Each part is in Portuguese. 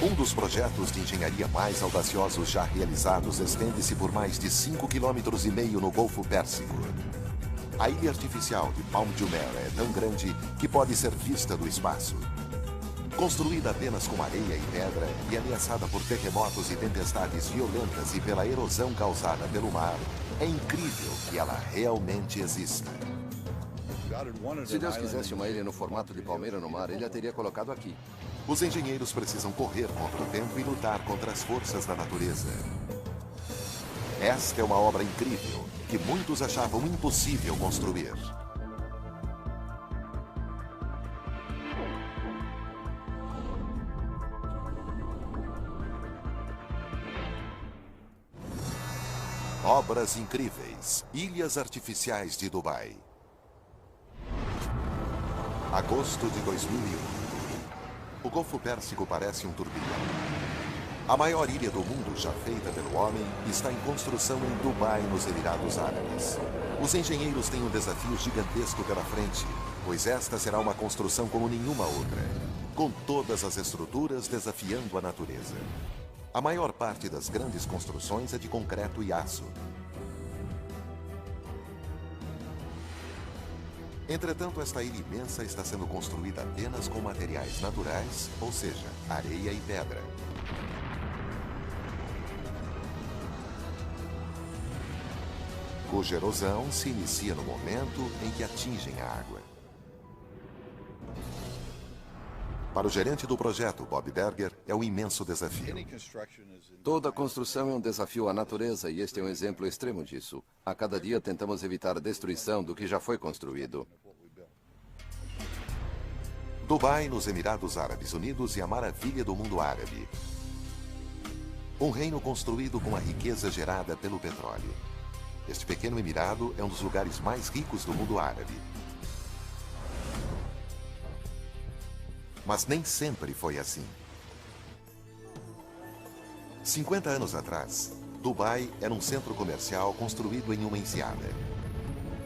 Um dos projetos de engenharia mais audaciosos já realizados estende-se por mais de 5,5 km no Golfo Pérsico. A ilha artificial de Palm Jumeirah é tão grande que pode ser vista do espaço. Construída apenas com areia e pedra e ameaçada por terremotos e tempestades violentas e pela erosão causada pelo mar, é incrível que ela realmente exista. Se Deus quisesse uma ilha no formato de palmeira no mar, ele a teria colocado aqui. Os engenheiros precisam correr contra o tempo e lutar contra as forças da natureza. Esta é uma obra incrível que muitos achavam impossível construir. Obras incríveis. Ilhas artificiais de Dubai. Agosto de 2001. O Golfo Pérsico parece um turbilhão. A maior ilha do mundo já feita pelo homem está em construção em Dubai, nos Emirados Árabes. Os engenheiros têm um desafio gigantesco pela frente, pois esta será uma construção como nenhuma outra, com todas as estruturas desafiando a natureza. A maior parte das grandes construções é de concreto e aço. Entretanto, esta ilha imensa está sendo construída apenas com materiais naturais, ou seja, areia e pedra. Cuja erosão se inicia no momento em que atingem a água. Para o gerente do projeto, Bob Berger, é um imenso desafio. Toda construção é um desafio à natureza e este é um exemplo extremo disso. A cada dia tentamos evitar a destruição do que já foi construído. Dubai, nos Emirados Árabes Unidos, é a maravilha do mundo árabe. Um reino construído com a riqueza gerada pelo petróleo. Este pequeno emirado é um dos lugares mais ricos do mundo árabe. Mas nem sempre foi assim. 50 anos atrás, Dubai era um centro comercial construído em uma enseada.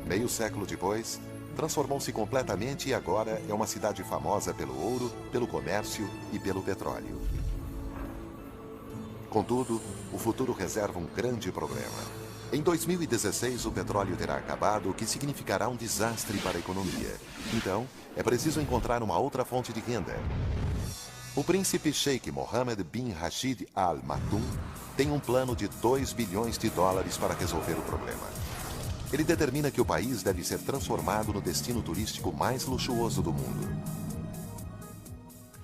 Meio século depois, transformou-se completamente e agora é uma cidade famosa pelo ouro, pelo comércio e pelo petróleo. Contudo, o futuro reserva um grande problema. Em 2016, o petróleo terá acabado, o que significará um desastre para a economia. Então, é preciso encontrar uma outra fonte de renda. O príncipe Sheikh Mohammed bin Rashid Al Maktoum tem um plano de 2 bilhões de dólares para resolver o problema. Ele determina que o país deve ser transformado no destino turístico mais luxuoso do mundo.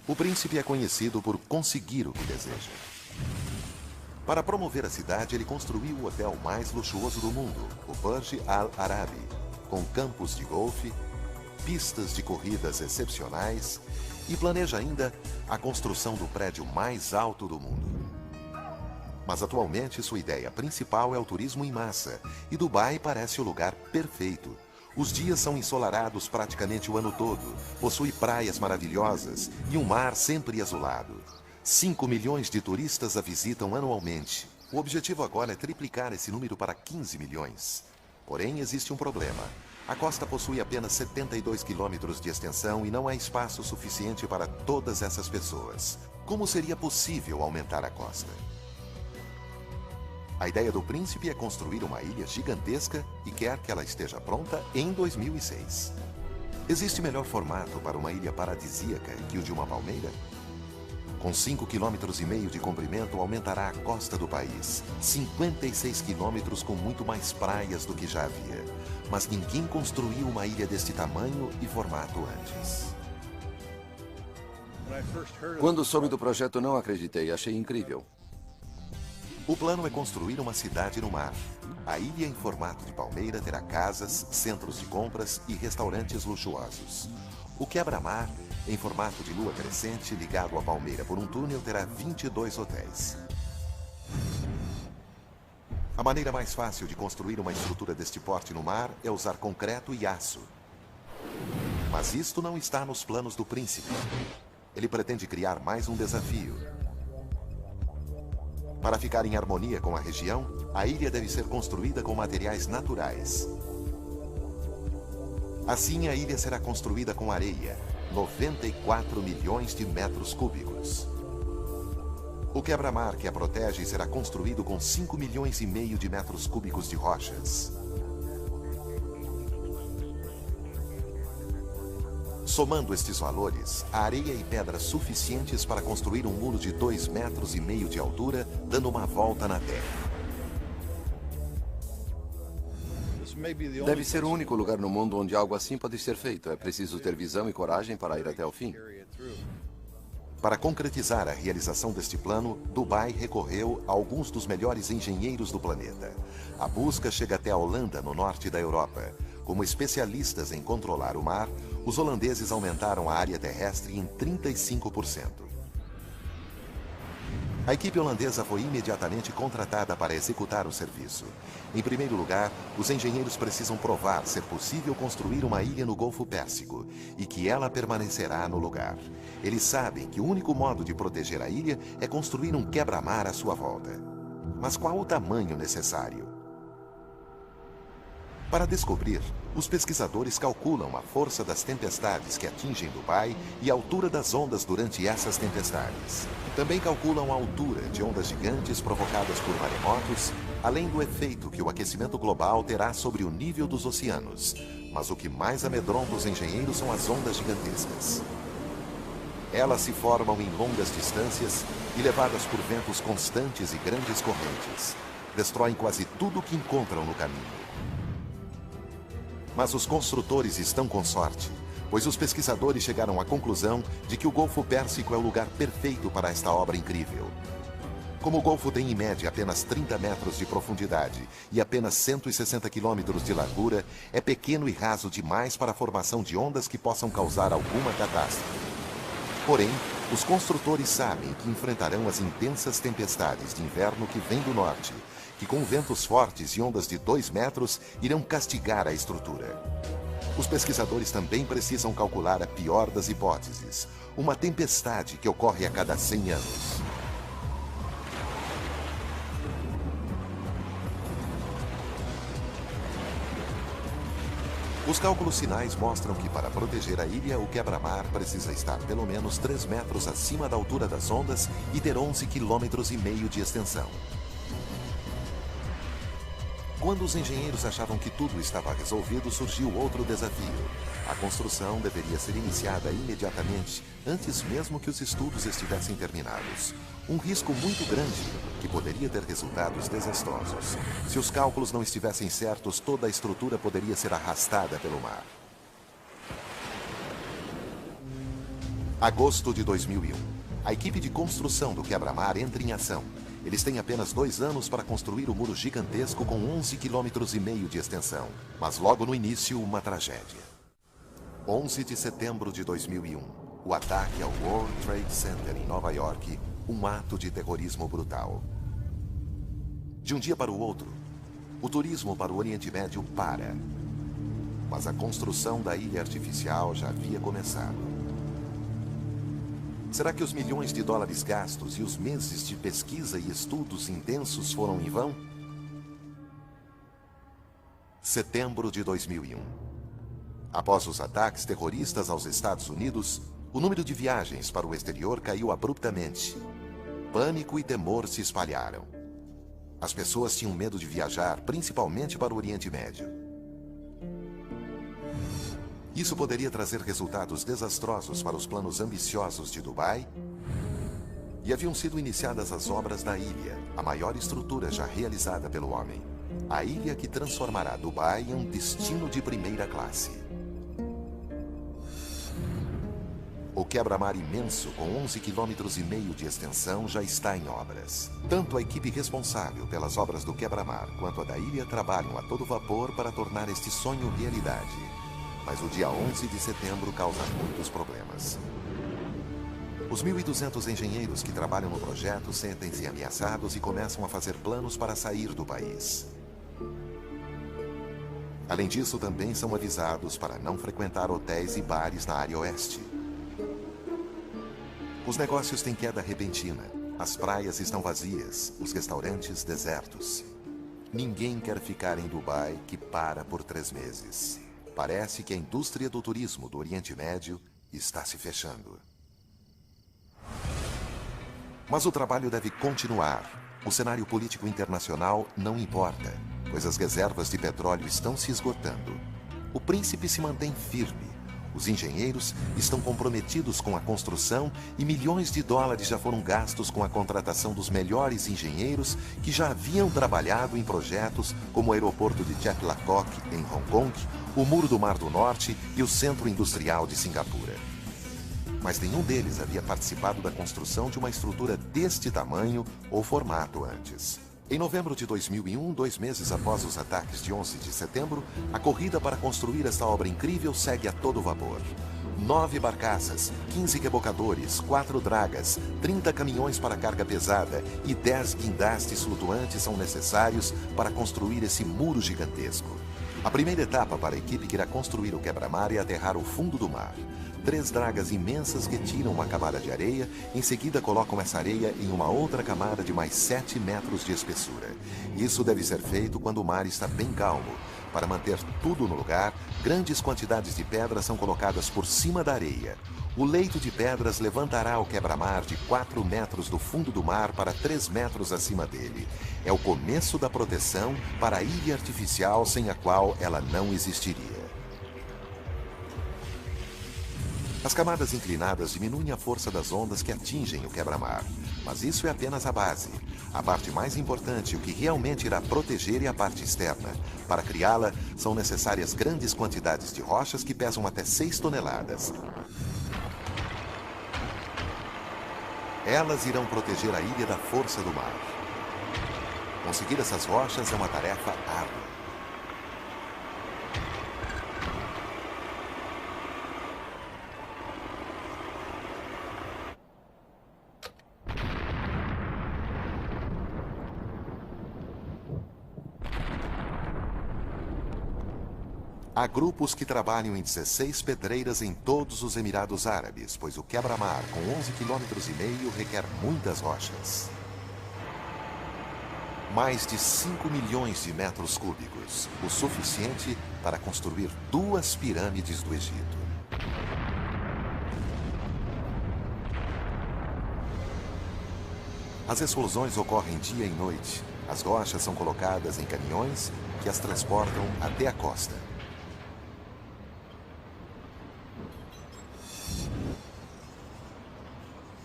O príncipe é conhecido por conseguir o que deseja. Para promover a cidade, ele construiu o hotel mais luxuoso do mundo, o Burj Al Arab, com campos de golfe, pistas de corridas excepcionais e planeja ainda a construção do prédio mais alto do mundo. Mas atualmente sua ideia principal é o turismo em massa, e Dubai parece o lugar perfeito. Os dias são ensolarados praticamente o ano todo, possui praias maravilhosas e um mar sempre azulado. 5 milhões de turistas a visitam anualmente. O objetivo agora é triplicar esse número para 15 milhões. Porém, existe um problema. A costa possui apenas 72 quilômetros de extensão e não há espaço suficiente para todas essas pessoas. Como seria possível aumentar a costa? A ideia do príncipe é construir uma ilha gigantesca e quer que ela esteja pronta em 2006. Existe melhor formato para uma ilha paradisíaca que o de uma palmeira? Com 5,5 km de comprimento, aumentará a costa do país. 56 quilômetros com muito mais praias do que já havia. Mas ninguém construiu uma ilha deste tamanho e formato antes. Quando soube do projeto, não acreditei. Achei incrível. O plano é construir uma cidade no mar. A ilha em formato de palmeira terá casas, centros de compras e restaurantes luxuosos. O quebra-mar, em formato de lua crescente, ligado à palmeira por um túnel, terá 22 hotéis. A maneira mais fácil de construir uma estrutura deste porte no mar é usar concreto e aço. Mas isto não está nos planos do príncipe. Ele pretende criar mais um desafio. Para ficar em harmonia com a região, a ilha deve ser construída com materiais naturais. Assim, a ilha será construída com areia, 94 milhões de metros cúbicos. O quebra-mar que a protege será construído com 5,5 milhões de metros cúbicos de rochas. Somando estes valores, há areia e pedras suficientes para construir um muro de 2,5 metros de altura, dando uma volta na Terra. Deve ser o único lugar no mundo onde algo assim pode ser feito. É preciso ter visão e coragem para ir até o fim. Para concretizar a realização deste plano, Dubai recorreu a alguns dos melhores engenheiros do planeta. A busca chega até a Holanda, no norte da Europa. Como especialistas em controlar o mar, os holandeses aumentaram a área terrestre em 35%. A equipe holandesa foi imediatamente contratada para executar o serviço. Em primeiro lugar, os engenheiros precisam provar ser possível construir uma ilha no Golfo Pérsico e que ela permanecerá no lugar. Eles sabem que o único modo de proteger a ilha é construir um quebra-mar à sua volta. Mas qual o tamanho necessário? Para descobrir, os pesquisadores calculam a força das tempestades que atingem Dubai e a altura das ondas durante essas tempestades. Também calculam a altura de ondas gigantes provocadas por maremotos, além do efeito que o aquecimento global terá sobre o nível dos oceanos. Mas o que mais amedronta os engenheiros são as ondas gigantescas. Elas se formam em longas distâncias e, levadas por ventos constantes e grandes correntes, destroem quase tudo o que encontram no caminho. Mas os construtores estão com sorte, pois os pesquisadores chegaram à conclusão de que o Golfo Pérsico é o lugar perfeito para esta obra incrível. Como o Golfo tem em média apenas 30 metros de profundidade e apenas 160 quilômetros de largura, é pequeno e raso demais para a formação de ondas que possam causar alguma catástrofe. Porém, os construtores sabem que enfrentarão as intensas tempestades de inverno que vêm do norte, que com ventos fortes e ondas de 2 metros irão castigar a estrutura. Os pesquisadores também precisam calcular a pior das hipóteses, uma tempestade que ocorre a cada 100 anos. Os cálculos finais mostram que para proteger a ilha, o quebra-mar precisa estar pelo menos 3 metros acima da altura das ondas e ter 11,5 quilômetros de extensão. Quando os engenheiros achavam que tudo estava resolvido, surgiu outro desafio. A construção deveria ser iniciada imediatamente, antes mesmo que os estudos estivessem terminados. Um risco muito grande, que poderia ter resultados desastrosos. Se os cálculos não estivessem certos, toda a estrutura poderia ser arrastada pelo mar. Agosto de 2001. A equipe de construção do quebra-mar entra em ação. Eles têm apenas 2 anos para construir o muro gigantesco com 11,5 quilômetros de extensão. Mas logo no início, uma tragédia. 11 de setembro de 2001. O ataque ao World Trade Center em Nova York, um ato de terrorismo brutal. De um dia para o outro, o turismo para o Oriente Médio para. Mas a construção da ilha artificial já havia começado. Será que os milhões de dólares gastos e os meses de pesquisa e estudos intensos foram em vão? Setembro de 2001. Após os ataques terroristas aos Estados Unidos, o número de viagens para o exterior caiu abruptamente. Pânico e temor se espalharam. As pessoas tinham medo de viajar, principalmente para o Oriente Médio. Isso poderia trazer resultados desastrosos para os planos ambiciosos de Dubai. E haviam sido iniciadas as obras da ilha, a maior estrutura já realizada pelo homem. A ilha que transformará Dubai em um destino de primeira classe. O quebra-mar imenso, com 11,5 quilômetros de extensão, já está em obras. Tanto a equipe responsável pelas obras do quebra-mar quanto a da ilha trabalham a todo vapor para tornar este sonho realidade. Mas o dia 11 de setembro causa muitos problemas. Os 1.200 engenheiros que trabalham no projeto sentem-se ameaçados e começam a fazer planos para sair do país. Além disso, também são avisados para não frequentar hotéis e bares na área oeste. Os negócios têm queda repentina. As praias estão vazias, os restaurantes desertos. Ninguém quer ficar em Dubai, que para por 3 meses. Parece que a indústria do turismo do Oriente Médio está se fechando. Mas o trabalho deve continuar. O cenário político internacional não importa, pois as reservas de petróleo estão se esgotando. O príncipe se mantém firme. Os engenheiros estão comprometidos com a construção e milhões de dólares já foram gastos com a contratação dos melhores engenheiros que já haviam trabalhado em projetos como o aeroporto de Chaplakok, em Hong Kong, o Muro do Mar do Norte e o Centro Industrial de Singapura. Mas nenhum deles havia participado da construção de uma estrutura deste tamanho ou formato antes. Em novembro de 2001, 2 meses após os ataques de 11 de setembro, a corrida para construir esta obra incrível segue a todo vapor. 9 barcaças, 15 rebocadores, 4 dragas, 30 caminhões para carga pesada e 10 guindastes flutuantes são necessários para construir esse muro gigantesco. A primeira etapa para a equipe que irá construir o quebra-mar é aterrar o fundo do mar. 3 dragas imensas retiram uma camada de areia, em seguida colocam essa areia em uma outra camada de mais 7 metros de espessura. Isso deve ser feito quando o mar está bem calmo. Para manter tudo no lugar, grandes quantidades de pedras são colocadas por cima da areia. O leito de pedras levantará o quebra-mar de 4 metros do fundo do mar para 3 metros acima dele. É o começo da proteção para a ilha artificial sem a qual ela não existiria. As camadas inclinadas diminuem a força das ondas que atingem o quebra-mar. Mas isso é apenas a base. A parte mais importante, o que realmente irá proteger, é a parte externa. Para criá-la, são necessárias grandes quantidades de rochas que pesam até 6 toneladas. Elas irão proteger a ilha da força do mar. Conseguir essas rochas é uma tarefa árdua. Há grupos que trabalham em 16 pedreiras em todos os Emirados Árabes, pois o quebra-mar com 11,5 km requer muitas rochas. Mais de 5 milhões de metros cúbicos, o suficiente para construir 2 pirâmides do Egito. As explosões ocorrem dia e noite. As rochas são colocadas em caminhões que as transportam até a costa.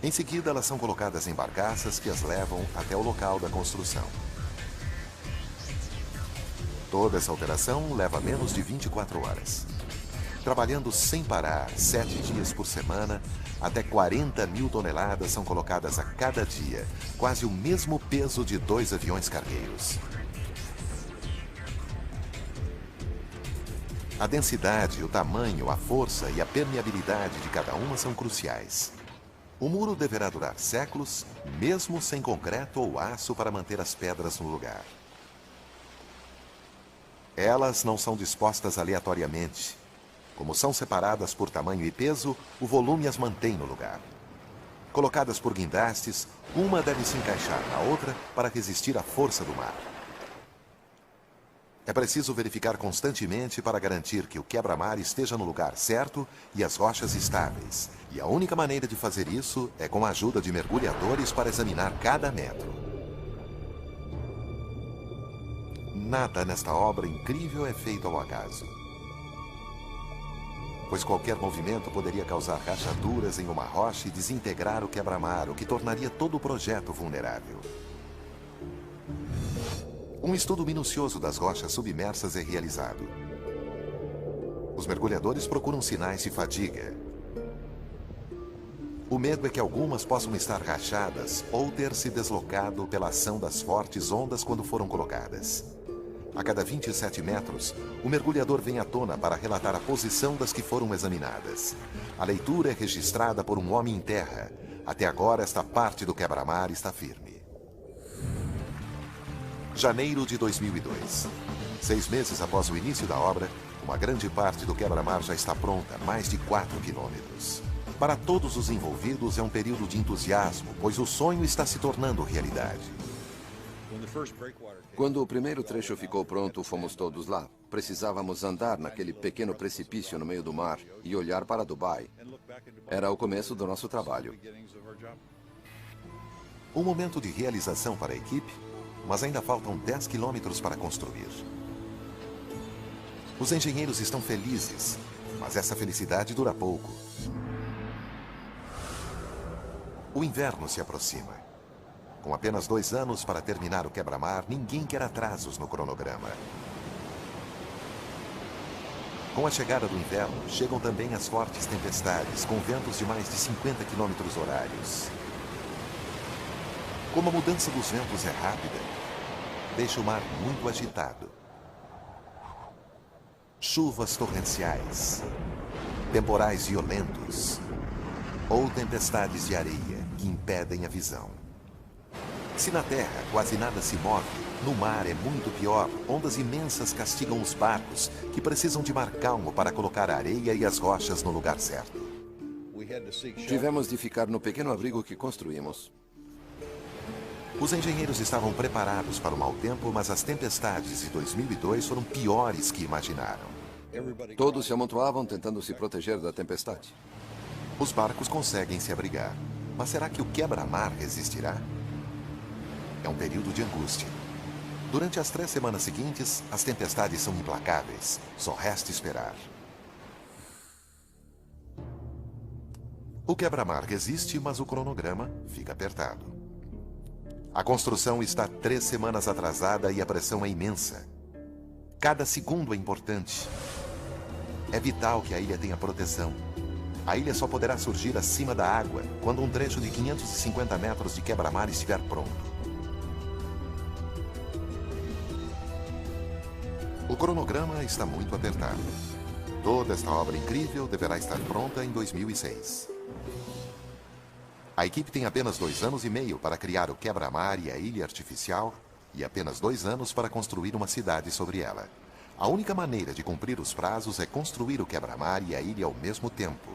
Em seguida, elas são colocadas em barcaças que as levam até o local da construção. Toda essa operação leva menos de 24 horas. Trabalhando sem parar, 7 dias por semana, até 40 mil toneladas são colocadas a cada dia, quase o mesmo peso de 2 aviões cargueiros. A densidade, o tamanho, a força e a permeabilidade de cada uma são cruciais. O muro deverá durar séculos, mesmo sem concreto ou aço para manter as pedras no lugar. Elas não são dispostas aleatoriamente. Como são separadas por tamanho e peso, o volume as mantém no lugar. Colocadas por guindastes, uma deve se encaixar na outra para resistir à força do mar. É preciso verificar constantemente para garantir que o quebra-mar esteja no lugar certo e as rochas estáveis. E a única maneira de fazer isso é com a ajuda de mergulhadores para examinar cada metro. Nada nesta obra incrível é feito ao acaso. Pois qualquer movimento poderia causar rachaduras em uma rocha e desintegrar o quebra-mar, o que tornaria todo o projeto vulnerável. Um estudo minucioso das rochas submersas é realizado. Os mergulhadores procuram sinais de fadiga. O medo é que algumas possam estar rachadas ou ter se deslocado pela ação das fortes ondas quando foram colocadas. A cada 27 metros, o mergulhador vem à tona para relatar a posição das que foram examinadas. A leitura é registrada por um homem em terra. Até agora, esta parte do quebra-mar está firme. Janeiro de 2002. 6 meses após o início da obra, uma grande parte do quebra-mar já está pronta, mais de 4 quilômetros. Para todos os envolvidos, é um período de entusiasmo, pois o sonho está se tornando realidade. Quando o primeiro trecho ficou pronto, fomos todos lá. Precisávamos andar naquele pequeno precipício no meio do mar e olhar para Dubai. Era o começo do nosso trabalho. Um momento de realização para a equipe, mas ainda faltam 10 quilômetros para construir. Os engenheiros estão felizes, mas essa felicidade dura pouco. O inverno se aproxima. Com apenas 2 anos para terminar o quebra-mar, ninguém quer atrasos no cronograma. Com a chegada do inverno, chegam também as fortes tempestades, com ventos de mais de 50 quilômetros horários. Como a mudança dos ventos é rápida, deixa o mar muito agitado. Chuvas torrenciais, temporais violentos ou tempestades de areia que impedem a visão. Se na terra quase nada se move, no mar é muito pior. Ondas imensas castigam os barcos, que precisam de mar calmo para colocar a areia e as rochas no lugar certo. Tivemos de ficar no pequeno abrigo que construímos. Os engenheiros estavam preparados para o mau tempo, mas as tempestades de 2002 foram piores que imaginaram. Todos se amontoavam tentando se proteger da tempestade. Os barcos conseguem se abrigar, mas será que o quebra-mar resistirá? É um período de angústia. Durante as 3 semanas seguintes, as tempestades são implacáveis. Só resta esperar. O quebra-mar resiste, mas o cronograma fica apertado. A construção está 3 semanas atrasada e a pressão é imensa. Cada segundo é importante. É vital que a ilha tenha proteção. A ilha só poderá surgir acima da água quando um trecho de 550 metros de quebra-mar estiver pronto. O cronograma está muito apertado. Toda esta obra incrível deverá estar pronta em 2006. A equipe tem apenas 2 anos e meio para criar o quebra-mar e a ilha artificial e apenas 2 anos para construir uma cidade sobre ela. A única maneira de cumprir os prazos é construir o quebra-mar e a ilha ao mesmo tempo.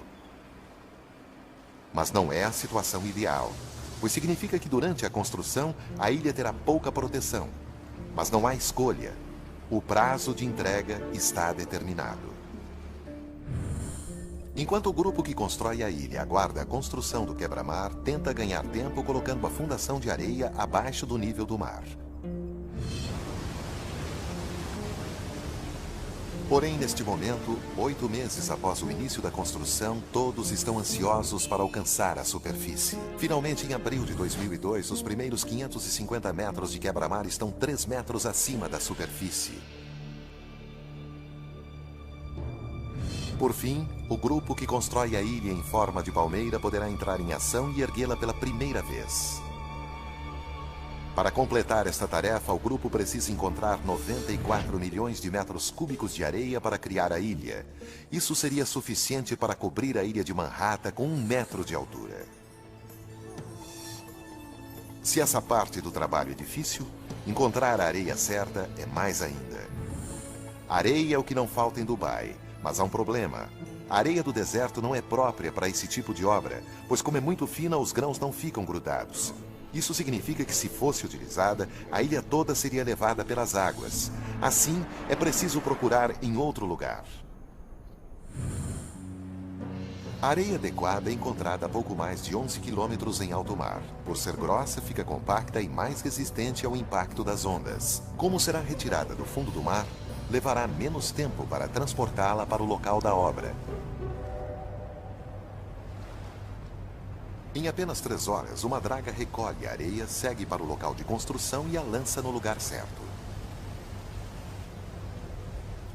Mas não é a situação ideal, pois significa que durante a construção a ilha terá pouca proteção. Mas não há escolha. O prazo de entrega está determinado. Enquanto o grupo que constrói a ilha aguarda a construção do quebra-mar, tenta ganhar tempo colocando a fundação de areia abaixo do nível do mar. Porém, neste momento, 8 meses após o início da construção, todos estão ansiosos para alcançar a superfície. Finalmente, em abril de 2002, os primeiros 550 metros de quebra-mar estão 3 metros acima da superfície. Por fim, o grupo que constrói a ilha em forma de palmeira poderá entrar em ação e erguê-la pela primeira vez. Para completar esta tarefa, o grupo precisa encontrar 94 milhões de metros cúbicos de areia para criar a ilha. Isso seria suficiente para cobrir a ilha de Manhattan com 1 metro de altura. Se essa parte do trabalho é difícil, encontrar a areia certa é mais ainda. Areia é o que não falta em Dubai, mas há um problema. A areia do deserto não é própria para esse tipo de obra, pois como é muito fina, os grãos não ficam grudados. Isso significa que, se fosse utilizada, a ilha toda seria levada pelas águas. Assim, é preciso procurar em outro lugar. A areia adequada é encontrada a pouco mais de 11 quilômetros em alto mar. Por ser grossa, fica compacta e mais resistente ao impacto das ondas. Como será retirada do fundo do mar, levará menos tempo para transportá-la para o local da obra. Em apenas 3 horas, uma draga recolhe a areia, segue para o local de construção e a lança no lugar certo.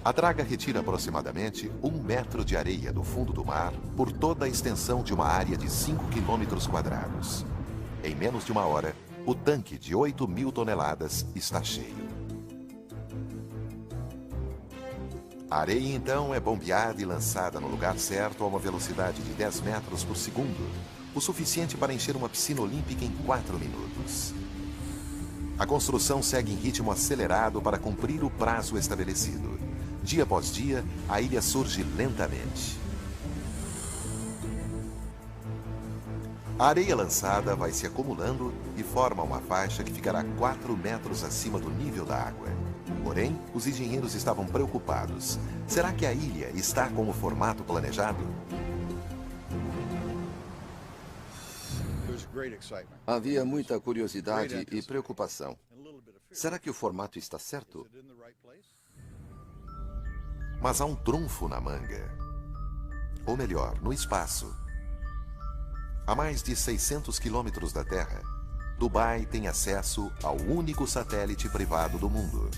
A draga retira aproximadamente 1 metro de areia do fundo do mar por toda a extensão de uma área de 5 quilômetros quadrados. Em menos de 1 hora, o tanque de 8.000 toneladas está cheio. A areia, então, é bombeada e lançada no lugar certo a uma velocidade de 10 metros por segundo, o suficiente para encher uma piscina olímpica em 4 minutos. A construção segue em ritmo acelerado para cumprir o prazo estabelecido. Dia após dia, a ilha surge lentamente. A areia lançada vai se acumulando e forma uma faixa que ficará 4 metros acima do nível da água. Porém, os engenheiros estavam preocupados. Será que a ilha está com o formato planejado? Havia muita curiosidade e preocupação. Será que o formato está certo? Mas há um trunfo na manga. Ou melhor, no espaço. A mais de 600 quilômetros da Terra, Dubai tem acesso ao único satélite privado do mundo.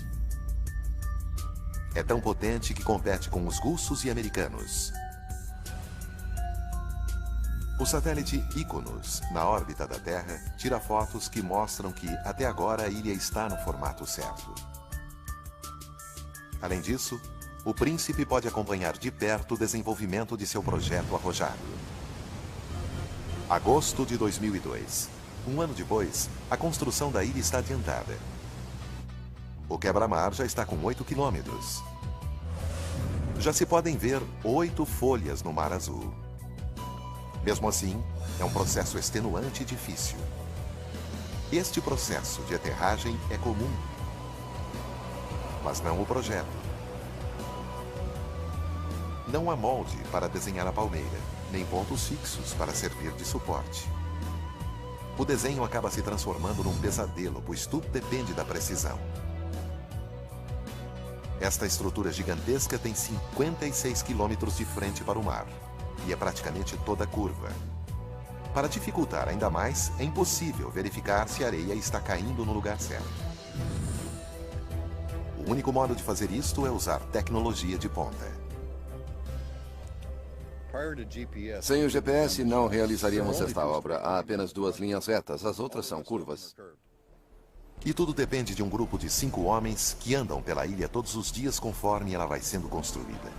É tão potente que compete com os russos e americanos. O satélite Iconos, na órbita da Terra, tira fotos que mostram que, até agora, a ilha está no formato certo. Além disso, o príncipe pode acompanhar de perto o desenvolvimento de seu projeto arrojado. Agosto de 2002. Um ano depois, a construção da ilha está adiantada. O quebra-mar já está com 8 quilômetros. Já se podem ver 8 folhas no Mar Azul. Mesmo assim, é um processo extenuante e difícil. Este processo de aterragem é comum, mas não o projeto. Não há molde para desenhar a palmeira, nem pontos fixos para servir de suporte. O desenho acaba se transformando num pesadelo, pois tudo depende da precisão. Esta estrutura gigantesca tem 56 quilômetros de frente para o mar, e é praticamente toda curva. Para dificultar ainda mais, é impossível verificar se a areia está caindo no lugar certo. O único modo de fazer isto é usar tecnologia de ponta. Sem o GPS, não realizaríamos esta obra. Há apenas 2 linhas retas, as outras são curvas. E tudo depende de um grupo de 5 homens que andam pela ilha todos os dias conforme ela vai sendo construída.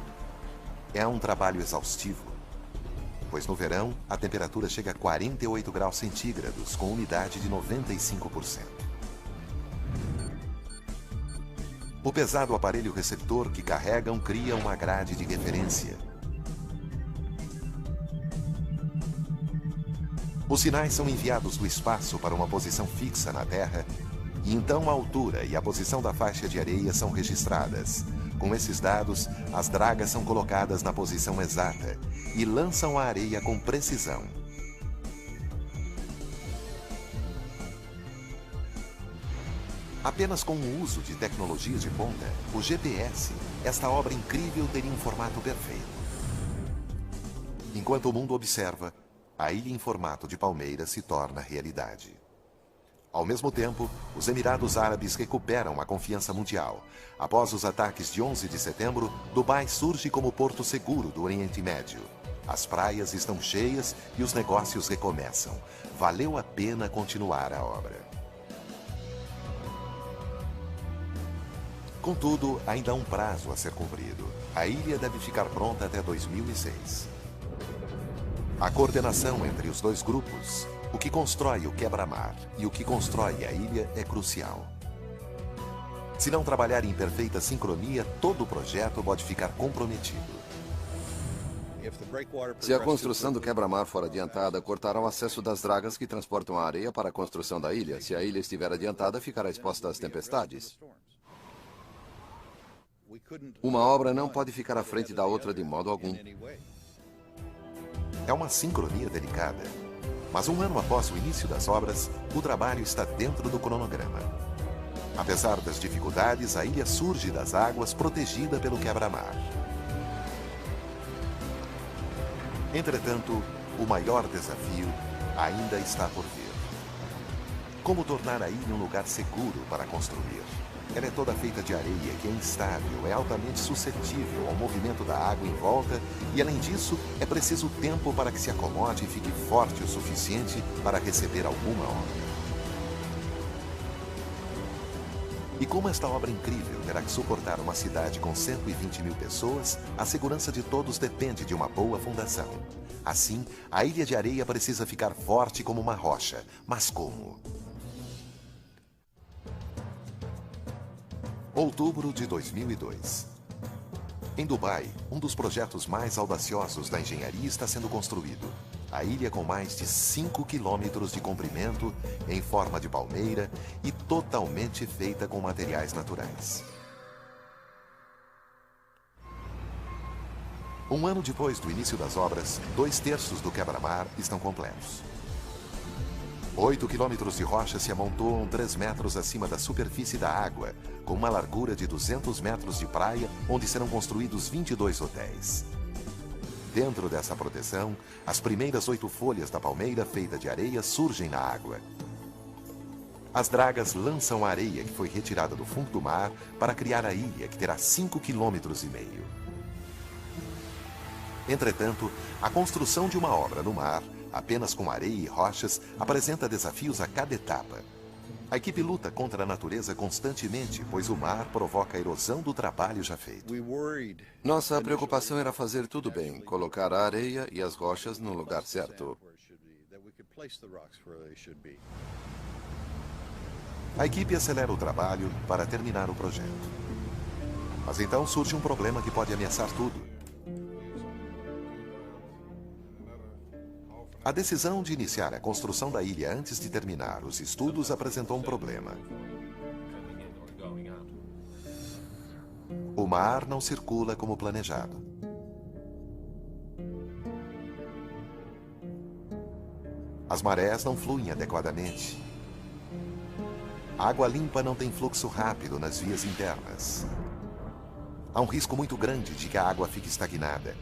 É um trabalho exaustivo, pois no verão a temperatura chega a 48 graus centígrados, com umidade de 95%. O pesado aparelho receptor que carregam cria uma grade de referência. Os sinais são enviados do espaço para uma posição fixa na Terra, e então a altura e a posição da faixa de areia são registradas. Com esses dados, as dragas são colocadas na posição exata e lançam a areia com precisão. Apenas com o uso de tecnologia de ponta, o GPS, esta obra incrível teria um formato perfeito. Enquanto o mundo observa, a ilha em formato de palmeira se torna realidade. Ao mesmo tempo, os Emirados Árabes recuperam a confiança mundial. Após os ataques de 11 de setembro, Dubai surge como porto seguro do Oriente Médio. As praias estão cheias e os negócios recomeçam. Valeu a pena continuar a obra. Contudo, ainda há um prazo a ser cumprido. A ilha deve ficar pronta até 2006. A coordenação entre os dois grupos, o que constrói o quebra-mar e o que constrói a ilha, é crucial. Se não trabalhar em perfeita sincronia, todo o projeto pode ficar comprometido. Se a construção do quebra-mar for adiantada, cortará o acesso das dragas que transportam a areia para a construção da ilha. Se a ilha estiver adiantada, ficará exposta às tempestades. Uma obra não pode ficar à frente da outra de modo algum. É uma sincronia delicada. Mas um ano após o início das obras, o trabalho está dentro do cronograma. Apesar das dificuldades, a ilha surge das águas protegida pelo quebra-mar. Entretanto, o maior desafio ainda está por vir. Como tornar a ilha um lugar seguro para construir? Ela é toda feita de areia, que é instável, é altamente suscetível ao movimento da água em volta e, além disso, é preciso tempo para que se acomode e fique forte o suficiente para receber alguma obra. E como esta obra incrível terá que suportar uma cidade com 120 mil pessoas, a segurança de todos depende de uma boa fundação. Assim, a ilha de areia precisa ficar forte como uma rocha. Mas como? Outubro de 2002. Em Dubai, um dos projetos mais audaciosos da engenharia está sendo construído. A ilha com mais de 5 quilômetros de comprimento, em forma de palmeira e totalmente feita com materiais naturais. Um ano depois do início das obras, 2/3 do quebra-mar estão completos. 8 quilômetros de rocha se amontoam 3 metros acima da superfície da água, com uma largura de 200 metros de praia, onde serão construídos 22 hotéis. Dentro dessa proteção, as primeiras 8 folhas da palmeira feita de areia surgem na água. As dragas lançam a areia que foi retirada do fundo do mar para criar a ilha, que terá 5,5 quilômetros. Entretanto, a construção de uma obra no mar, apenas com areia e rochas, apresenta desafios a cada etapa. A equipe luta contra a natureza constantemente, pois o mar provoca a erosão do trabalho já feito. Nossa preocupação era fazer tudo bem, colocar a areia e as rochas no lugar certo. A equipe acelera o trabalho para terminar o projeto. Mas então surge um problema que pode ameaçar tudo. A decisão de iniciar a construção da ilha antes de terminar os estudos apresentou um problema. O mar não circula como planejado. As marés não fluem adequadamente. A água limpa não tem fluxo rápido nas vias internas. Há um risco muito grande de que a água fique estagnada.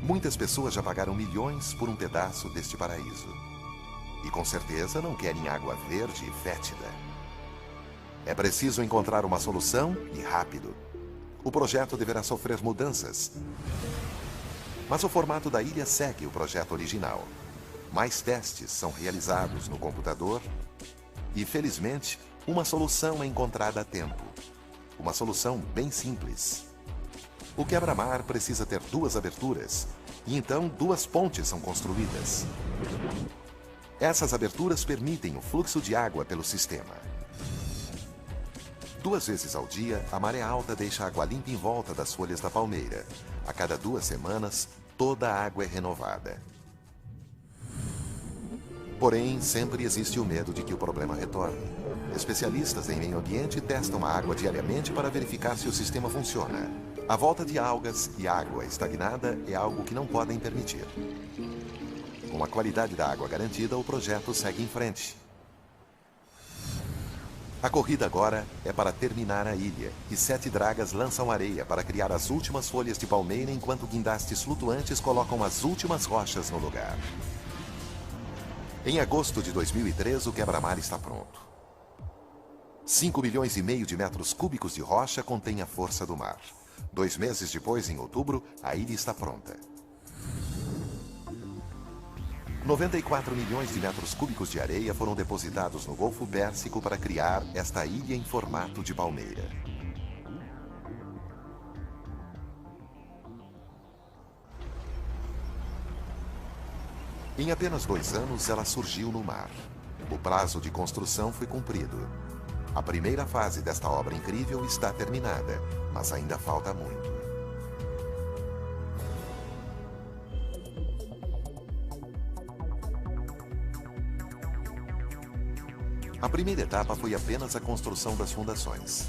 Muitas pessoas já pagaram milhões por um pedaço deste paraíso. E com certeza não querem água verde e fétida. É preciso encontrar uma solução e rápido. O projeto deverá sofrer mudanças. Mas o formato da ilha segue o projeto original. Mais testes são realizados no computador e, felizmente, uma solução é encontrada a tempo. Uma solução bem simples. O quebra-mar precisa ter 2 aberturas e então 2 pontes são construídas. Essas aberturas permitem o fluxo de água pelo sistema. 2 vezes ao dia, a maré alta deixa a água limpa em volta das folhas da palmeira. A cada 2 semanas, toda a água é renovada. Porém, sempre existe o medo de que o problema retorne. Especialistas em meio ambiente testam a água diariamente para verificar se o sistema funciona. A volta de algas e água estagnada é algo que não podem permitir. Com a qualidade da água garantida, o projeto segue em frente. A corrida agora é para terminar a ilha, e 7 dragas lançam areia para criar as últimas folhas de palmeira, enquanto guindastes flutuantes colocam as últimas rochas no lugar. Em agosto de 2003, o quebra-mar está pronto. 5,5 milhões de metros cúbicos de rocha contém a força do mar. 2 meses depois, em outubro, a ilha está pronta. 94 milhões de metros cúbicos de areia foram depositados no Golfo Pérsico para criar esta ilha em formato de palmeira. Em apenas 2 anos, ela surgiu no mar. O prazo de construção foi cumprido. A primeira fase desta obra incrível está terminada, mas ainda falta muito. A primeira etapa foi apenas a construção das fundações.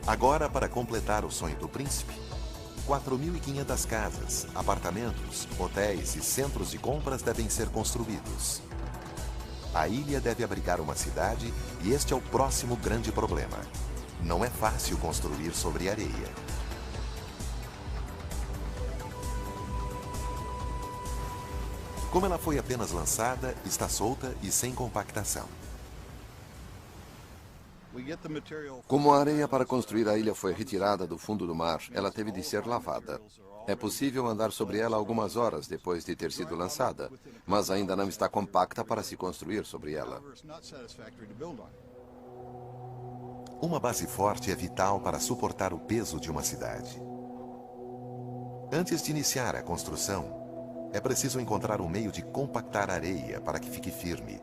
Agora, para completar o sonho do príncipe, 4.500 casas, apartamentos, hotéis e centros de compras devem ser construídos. A ilha deve abrigar uma cidade e este é o próximo grande problema. Não é fácil construir sobre areia. Como ela foi apenas lançada, está solta e sem compactação. Como a areia para construir a ilha foi retirada do fundo do mar, ela teve de ser lavada. É possível andar sobre ela algumas horas depois de ter sido lançada, mas ainda não está compacta para se construir sobre ela. Uma base forte é vital para suportar o peso de uma cidade. Antes de iniciar a construção, é preciso encontrar um meio de compactar a areia para que fique firme.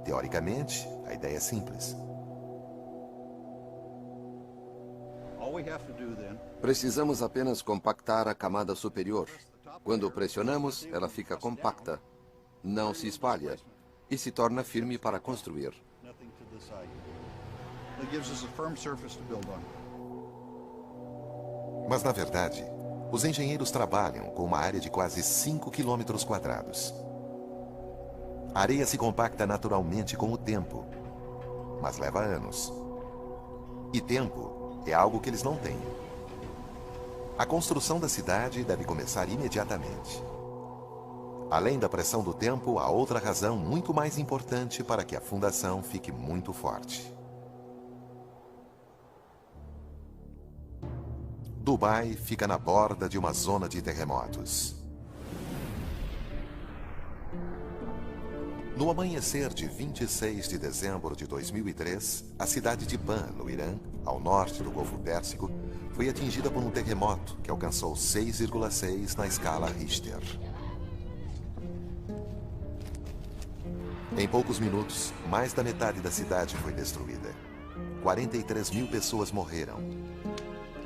Teoricamente, a ideia é simples. Precisamos apenas compactar a camada superior. Quando pressionamos, ela fica compacta, não se espalha e se torna firme para construir. Mas, na verdade, Os engenheiros trabalham com uma área de quase 5 quilômetros quadrados. A areia se compacta naturalmente com o tempo, mas leva anos. E tempo é algo que eles não têm. A construção da cidade deve começar imediatamente. Além da pressão do tempo, há outra razão muito mais importante para que a fundação fique muito forte. Dubai fica na borda de uma zona de terremotos. No amanhecer de 26 de dezembro de 2003, a cidade de Ban, no Irã, ao norte do Golfo Pérsico, foi atingida por um terremoto que alcançou 6,6 na escala Richter. Em poucos minutos, mais da metade da cidade foi destruída. 43 mil pessoas morreram.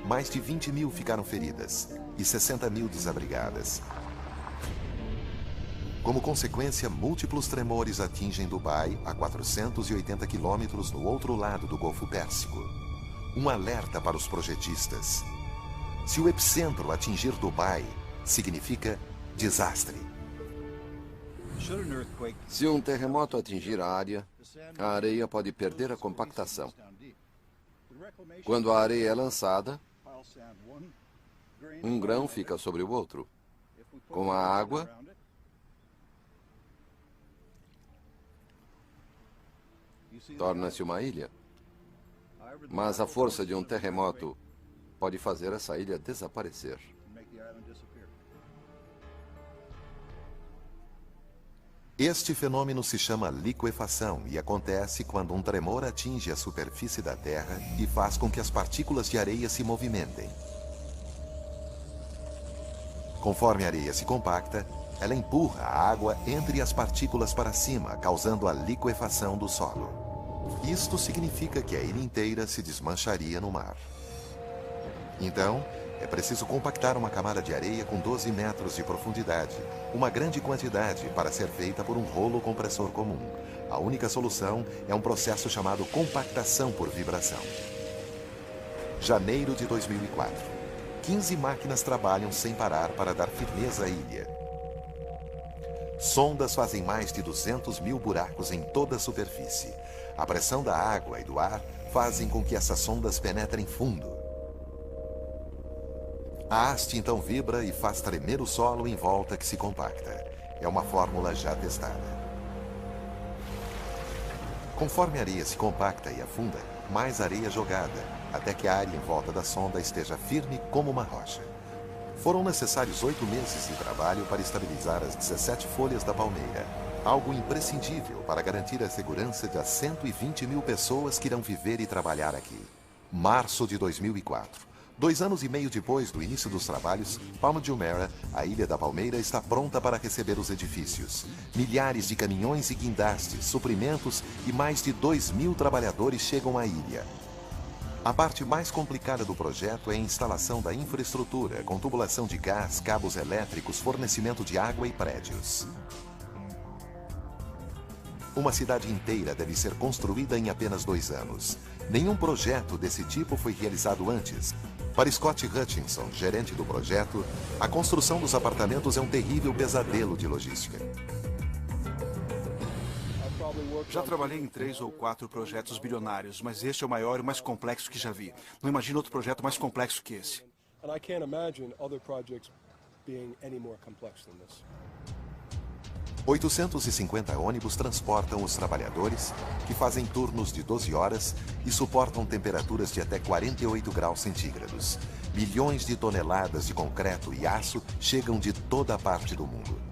Mais de 20 mil ficaram feridas e 60 mil desabrigadas. Como consequência, múltiplos tremores atingem Dubai a 480 quilômetros no outro lado do Golfo Pérsico. Um alerta para os projetistas. Se o epicentro atingir Dubai, significa desastre. Se um terremoto atingir a área, a areia pode perder a compactação. Quando a areia é lançada, um grão fica sobre o outro. Com a água, torna-se uma ilha. Mas a força de um terremoto pode fazer essa ilha desaparecer. Este fenômeno se chama liquefação e acontece quando um tremor atinge a superfície da Terra e faz com que as partículas de areia se movimentem. Conforme a areia se compacta, ela empurra a água entre as partículas para cima, causando a liquefação do solo. Isto significa que a ilha inteira se desmancharia no mar. Então, é preciso compactar uma camada de areia com 12 metros de profundidade, uma grande quantidade para ser feita por um rolo compressor comum. A única solução é um processo chamado compactação por vibração. Janeiro de 2004. 15 máquinas trabalham sem parar para dar firmeza à ilha. Sondas fazem mais de 200 mil buracos em toda a superfície. A pressão da água e do ar fazem com que essas sondas penetrem fundo. A haste então vibra e faz tremer o solo em volta que se compacta. É uma fórmula já testada. Conforme a areia se compacta e afunda, mais areia é jogada, até que a área em volta da sonda esteja firme como uma rocha. Foram necessários 8 meses de trabalho para estabilizar as 17 folhas da palmeira, algo imprescindível para garantir a segurança das 120 mil pessoas que irão viver e trabalhar aqui. Março de 2004. 2 anos e meio depois do início dos trabalhos, Palma de Jumeirah, a Ilha da Palmeira, está pronta para receber os edifícios. Milhares de caminhões e guindastes, suprimentos e mais de 2.000 trabalhadores chegam à ilha. A parte mais complicada do projeto é a instalação da infraestrutura, com tubulação de gás, cabos elétricos, fornecimento de água e prédios. Uma cidade inteira deve ser construída em apenas 2 anos. Nenhum projeto desse tipo foi realizado antes. Para Scott Hutchinson, gerente do projeto, a construção dos apartamentos é um terrível pesadelo de logística. Já trabalhei em 3 ou 4 projetos bilionários, mas este é o maior e mais complexo que já vi. Não imagino outro projeto mais complexo que esse. 850 ônibus transportam os trabalhadores, que fazem turnos de 12 horas e suportam temperaturas de até 48 graus centígrados. Milhões de toneladas de concreto e aço chegam de toda a parte do mundo. –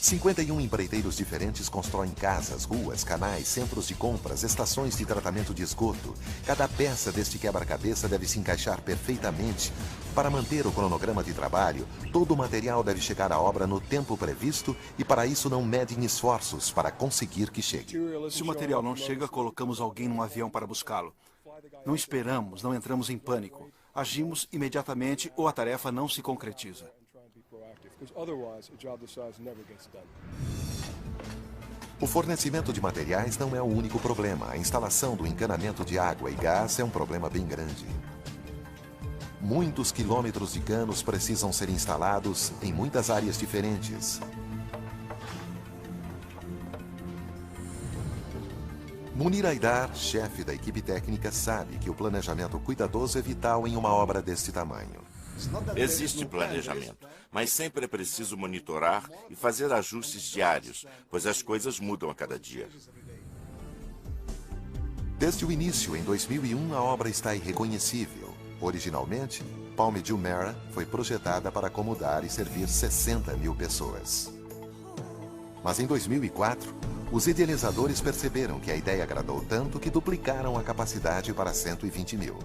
51 empreiteiros diferentes constroem casas, ruas, canais, centros de compras, estações de tratamento de esgoto. Cada peça deste quebra-cabeça deve se encaixar perfeitamente. Para manter o cronograma de trabalho, todo o material deve chegar à obra no tempo previsto e para isso não medem esforços para conseguir que chegue. Se o material não chega, colocamos alguém num avião para buscá-lo. Não esperamos, não entramos em pânico. Agimos imediatamente ou a tarefa não se concretiza. O fornecimento de materiais não é o único problema. A instalação do encanamento de água e gás é um problema bem grande. Muitos quilômetros de canos precisam ser instalados em muitas áreas diferentes. Munir Haidar, chefe da equipe técnica, sabe que o planejamento cuidadoso é vital em uma obra deste tamanho. Existe planejamento, mas sempre é preciso monitorar e fazer ajustes diários, pois as coisas mudam a cada dia. Desde o início, em 2001, a obra está irreconhecível. Originalmente, Palm de Jumeirah foi projetada para acomodar e servir 60 mil pessoas. Mas em 2004, os idealizadores perceberam que a ideia agradou tanto que duplicaram a capacidade para 120 mil.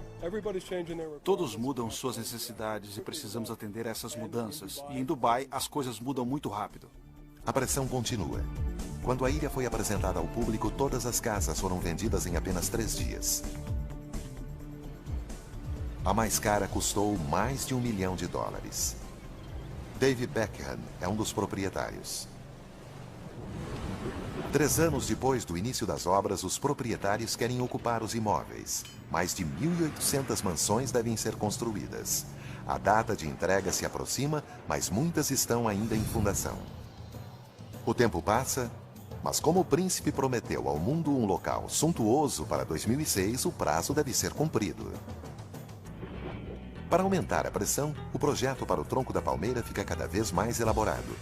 Todos mudam suas necessidades e precisamos atender a essas mudanças. E em Dubai, as coisas mudam muito rápido. A pressão continua. Quando a ilha foi apresentada ao público, todas as casas foram vendidas em apenas 3 dias. A mais cara custou mais de $1 milhão. Dave Beckham é um dos proprietários. 3 anos depois do início das obras, os proprietários querem ocupar os imóveis. Mais de 1.800 mansões devem ser construídas. A data de entrega se aproxima, mas muitas estão ainda em fundação. O tempo passa, mas como o príncipe prometeu ao mundo um local suntuoso para 2006, o prazo deve ser cumprido. Para aumentar a pressão, o projeto para o tronco da palmeira fica cada vez mais elaborado.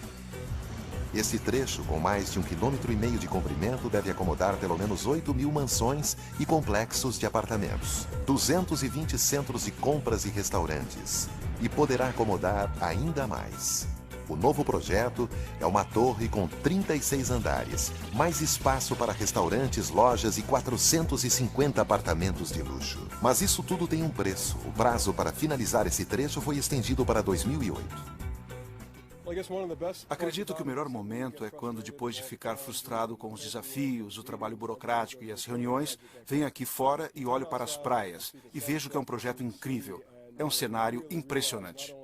Este trecho, com mais de 1,5 km de comprimento, deve acomodar pelo menos 8.000 mansões e complexos de apartamentos, 220 centros de compras e restaurantes, e poderá acomodar ainda mais. O novo projeto é uma torre com 36 andares, mais espaço para restaurantes, lojas e 450 apartamentos de luxo. Mas isso tudo tem um preço. O prazo para finalizar esse trecho foi estendido para 2008. Acredito que o melhor momento é quando, depois de ficar frustrado com os desafios, o trabalho burocrático e as reuniões, venho aqui fora e olho para as praias e vejo que é um projeto incrível. É um cenário impressionante.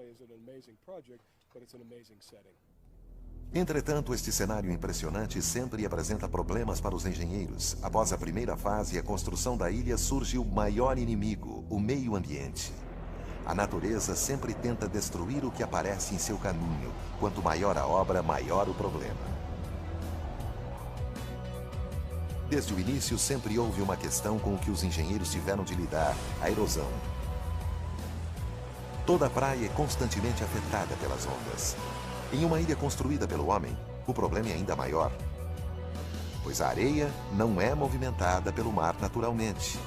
Entretanto, este cenário impressionante sempre apresenta problemas para os engenheiros. Após a primeira fase e a construção da ilha, surge o maior inimigo, o meio ambiente. A natureza sempre tenta destruir o que aparece em seu caminho. Quanto maior a obra, maior o problema. Desde o início, sempre houve uma questão com o que os engenheiros tiveram de lidar: a erosão. Toda a praia é constantemente afetada pelas ondas. Em uma ilha construída pelo homem, o problema é ainda maior, pois a areia não é movimentada pelo mar naturalmente.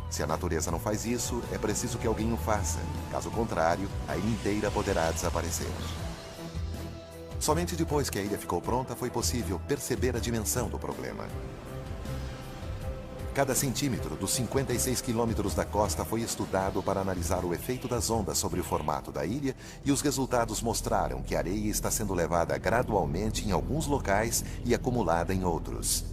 Se a natureza não faz isso, é preciso que alguém o faça. Caso contrário, a ilha inteira poderá desaparecer. Somente depois que a ilha ficou pronta foi possível perceber a dimensão do problema. Cada centímetro dos 56 quilômetros da costa foi estudado para analisar o efeito das ondas sobre o formato da ilha, e os resultados mostraram que a areia está sendo levada gradualmente em alguns locais e acumulada em outros.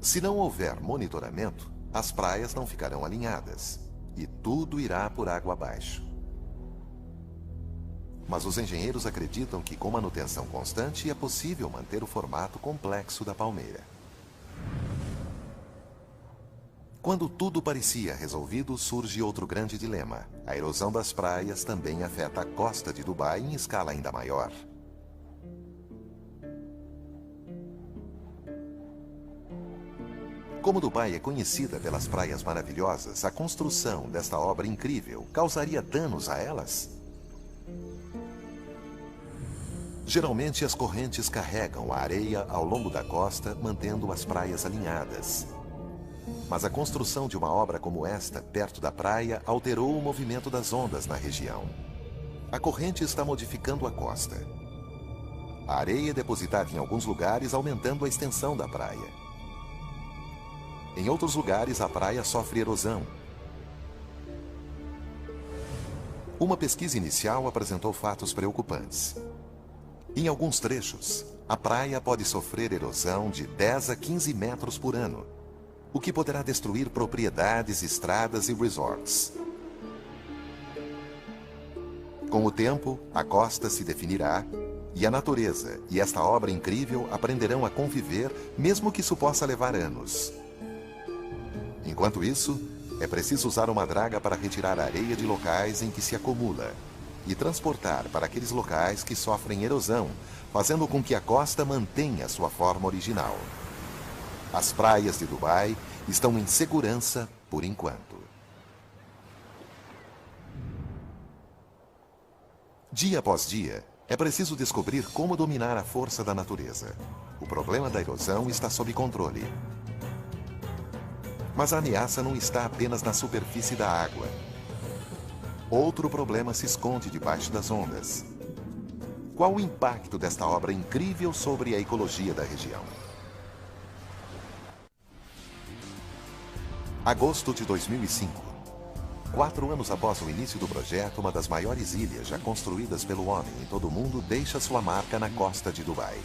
Se não houver monitoramento, as praias não ficarão alinhadas e tudo irá por água abaixo. Mas os engenheiros acreditam que com manutenção constante é possível manter o formato complexo da palmeira. Quando tudo parecia resolvido, surge outro grande dilema. A erosão das praias também afeta a costa de Dubai em escala ainda maior. Como Dubai é conhecida pelas praias maravilhosas, a construção desta obra incrível causaria danos a elas? Geralmente, as correntes carregam a areia ao longo da costa, mantendo as praias alinhadas. Mas a construção de uma obra como esta, perto da praia, alterou o movimento das ondas na região. A corrente está modificando a costa. A areia é depositada em alguns lugares, aumentando a extensão da praia. Em outros lugares, a praia sofre erosão. Uma pesquisa inicial apresentou fatos preocupantes. Em alguns trechos, a praia pode sofrer erosão de 10 a 15 metros por ano, o que poderá destruir propriedades, estradas e resorts. Com o tempo, a costa se definirá e a natureza e esta obra incrível aprenderão a conviver, mesmo que isso possa levar anos. Enquanto isso, é preciso usar uma draga para retirar a areia de locais em que se acumula e transportar para aqueles locais que sofrem erosão, fazendo com que a costa mantenha sua forma original. As praias de Dubai estão em segurança por enquanto. Dia após dia, é preciso descobrir como dominar a força da natureza. O problema da erosão está sob controle. Mas a ameaça não está apenas na superfície da água. Outro problema se esconde debaixo das ondas. Qual o impacto desta obra incrível sobre a ecologia da região? Agosto de 2005. 4 anos após o início do projeto, uma das maiores ilhas já construídas pelo homem em todo o mundo deixa sua marca na costa de Dubai.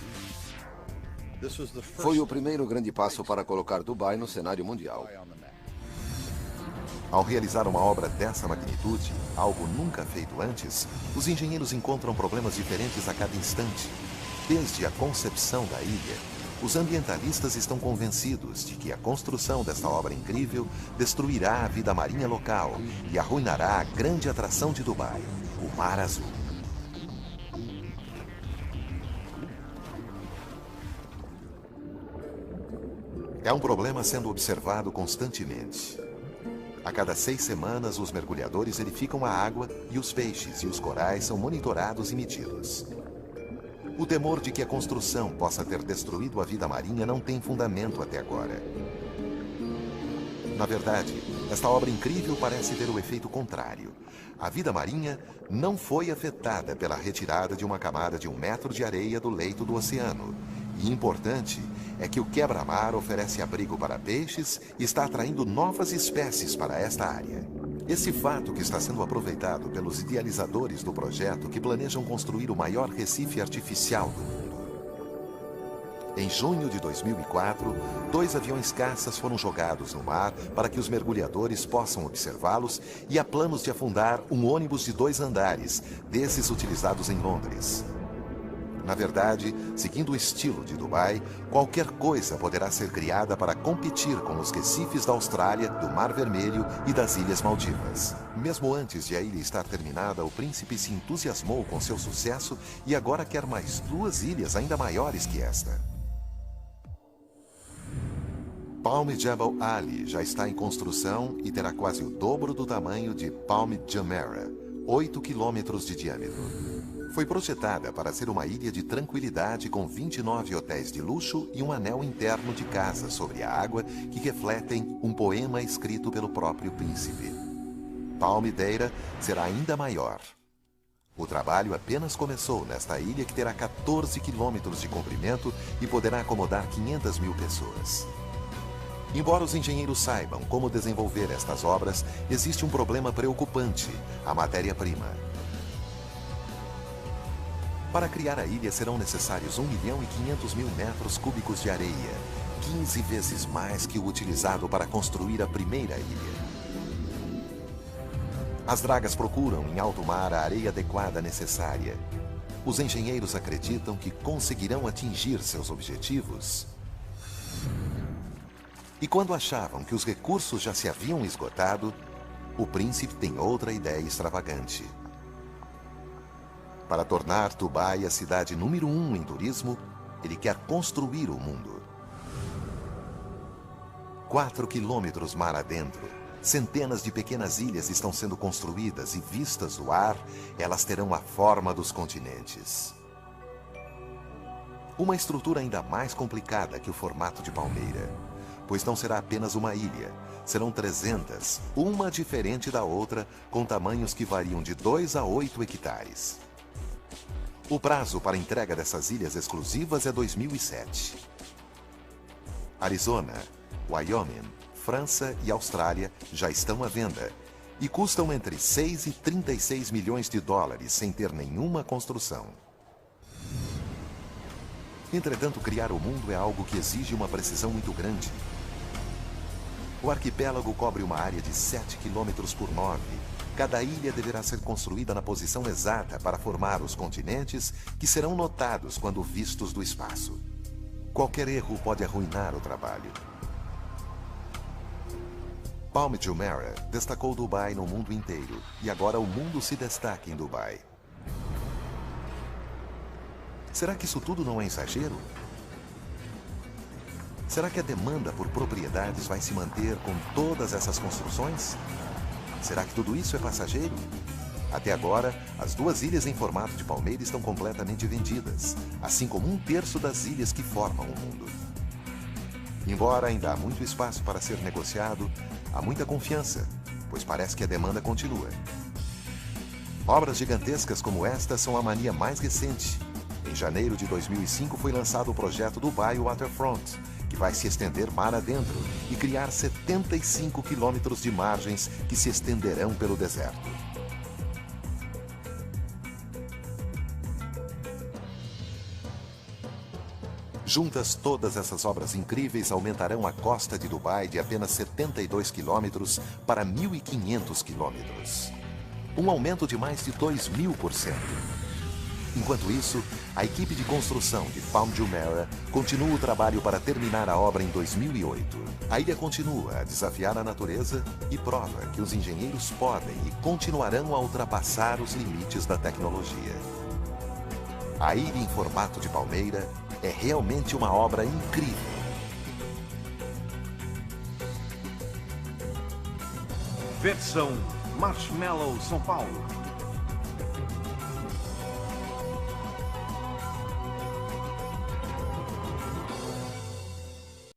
Foi o primeiro grande passo para colocar Dubai no cenário mundial. Ao realizar uma obra dessa magnitude, algo nunca feito antes, os engenheiros encontram problemas diferentes a cada instante. Desde a concepção da ilha, os ambientalistas estão convencidos de que a construção desta obra incrível destruirá a vida marinha local e arruinará a grande atração de Dubai, o Mar Azul. É um problema sendo observado constantemente. A cada 6 semanas, os mergulhadores verificam a água e os peixes e os corais são monitorados e medidos. O temor de que a construção possa ter destruído a vida marinha não tem fundamento até agora. Na verdade, esta obra incrível parece ter o efeito contrário. A vida marinha não foi afetada pela retirada de uma camada de 1 metro de areia do leito do oceano. E importante é que o quebra-mar oferece abrigo para peixes e está atraindo novas espécies para esta área. Esse fato que está sendo aproveitado pelos idealizadores do projeto que planejam construir o maior recife artificial do mundo. Em junho de 2004, 2 aviões caças foram jogados no mar para que os mergulhadores possam observá-los e há planos de afundar um ônibus de 2 andares, desses utilizados em Londres. Na verdade, seguindo o estilo de Dubai, qualquer coisa poderá ser criada para competir com os recifes da Austrália, do Mar Vermelho e das Ilhas Maldivas. Mesmo antes de a ilha estar terminada, o príncipe se entusiasmou com seu sucesso e agora quer mais 2 ilhas ainda maiores que esta. Palm Jebel Ali já está em construção e terá quase o dobro do tamanho de Palm Jumeirah, 8 quilômetros de diâmetro. Foi projetada para ser uma ilha de tranquilidade com 29 hotéis de luxo e um anel interno de casas sobre a água que refletem um poema escrito pelo próprio príncipe. Palm Deira será ainda maior. O trabalho apenas começou nesta ilha que terá 14 quilômetros de comprimento e poderá acomodar 500 mil pessoas. Embora os engenheiros saibam como desenvolver estas obras, existe um problema preocupante: a matéria-prima. Para criar a ilha serão necessários 1.500.000 metros cúbicos de areia, 15 vezes mais que o utilizado para construir a primeira ilha. As dragas procuram em alto mar a areia adequada necessária. Os engenheiros acreditam que conseguirão atingir seus objetivos. E quando achavam que os recursos já se haviam esgotado, o príncipe tem outra ideia extravagante. Para tornar Dubai a cidade número 1 em turismo, ele quer construir o mundo. 4 quilômetros mar adentro, centenas de pequenas ilhas estão sendo construídas e vistas do ar, elas terão a forma dos continentes. Uma estrutura ainda mais complicada que o formato de palmeira, pois não será apenas uma ilha, serão 300, uma diferente da outra, com tamanhos que variam de 2 a 8 hectares. O prazo para a entrega dessas ilhas exclusivas é 2007. Arizona, Wyoming, França e Austrália já estão à venda e custam entre 6 e 36 milhões de dólares sem ter nenhuma construção. Entretanto, criar o mundo é algo que exige uma precisão muito grande. O arquipélago cobre uma área de 7 km por 9, Cada ilha deverá ser construída na posição exata para formar os continentes que serão notados quando vistos do espaço. Qualquer erro pode arruinar o trabalho. Palm Jumeirah destacou Dubai no mundo inteiro e agora o mundo se destaca em Dubai. Será que isso tudo não é exagero? Será que a demanda por propriedades vai se manter com todas essas construções? Será que tudo isso é passageiro? Até agora, as 2 ilhas em formato de palmeira estão completamente vendidas, assim como 1/3 das ilhas que formam o mundo. Embora ainda há muito espaço para ser negociado, há muita confiança, pois parece que a demanda continua. Obras gigantescas como esta são a mania mais recente. Em janeiro de 2005 foi lançado o projeto Dubai Waterfront, que vai se estender mar adentro e criar 75 quilômetros de margens que se estenderão pelo deserto. Juntas, todas essas obras incríveis aumentarão a costa de Dubai de apenas 72 quilômetros para 1.500 quilômetros. Um aumento de mais de 2.000%. Enquanto isso, a equipe de construção de Palm Jumeirah continua o trabalho para terminar a obra em 2008. A ilha continua a desafiar a natureza e prova que os engenheiros podem e continuarão a ultrapassar os limites da tecnologia. A ilha em formato de palmeira é realmente uma obra incrível. Versão Marshmallow São Paulo.